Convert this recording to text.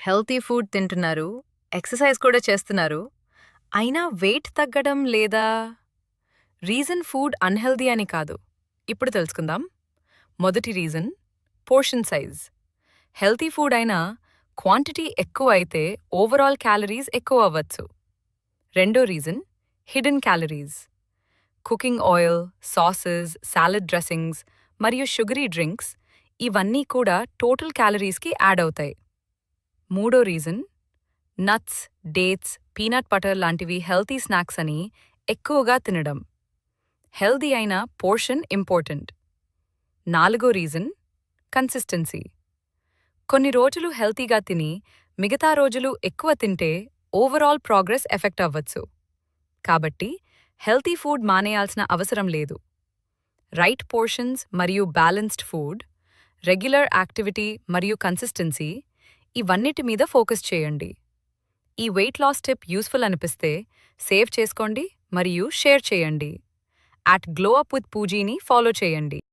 Healthy food తింటున్నారు, exercise కూడా చేస్తున్నారు. అయినా వెయిట్ తగ్గడం లేదా? రీజన్ ఫుడ్ అన్‌హెల్తీ అని కాదు. ఇప్పుడు తెలుసుకుందాం. మొదటి reason portion size. Healthy food అయినా క్వాంటిటీ ఎక్కువ అయితే ఓవరాల్ క్యాలరీస్ ఎక్కువ అవ్వచ్చు. రెండో reason hidden calories. Cooking oil, sauces, salad dressings మరియు షుగరీ డ్రింక్స్ ఇవన్నీ కూడా టోటల్ క్యాలరీస్కి యాడ్ అవుతాయి. మూడో reason nuts, dates, peanut butter లాంటివి హెల్తీ స్నాక్స్ అని ఎక్కువగా తినడం. హెల్తీ అయిన పోర్షన్ ఇంపార్టెంట్. నాలుగో రీజన్ కన్సిస్టెన్సీ. కొన్ని రోజులు హెల్తీగా తిని మిగతా రోజులు ఎక్కువ తింటే ఓవరాల్ ప్రోగ్రెస్ ఎఫెక్ట్ అవ్వచ్చు. కాబట్టి హెల్తీ ఫుడ్ మానేయాల్సిన అవసరం లేదు. రైట్ పోర్షన్స్ మరియు బ్యాలెన్స్డ్ ఫుడ్, రెగ్యులర్ యాక్టివిటీ మరియు కన్సిస్టెన్సీ ఇవన్నిటి మీద ఫోకస్ చేయండి. ఈ వెయిట్ లాస్ టిప్ యూస్ఫుల్ అనిపిస్తే సేవ్ చేసుకోండి మరియు షేర్ చేయండి. @గ్లోఅప్ విత్ పూజీని ఫాలో చేయండి.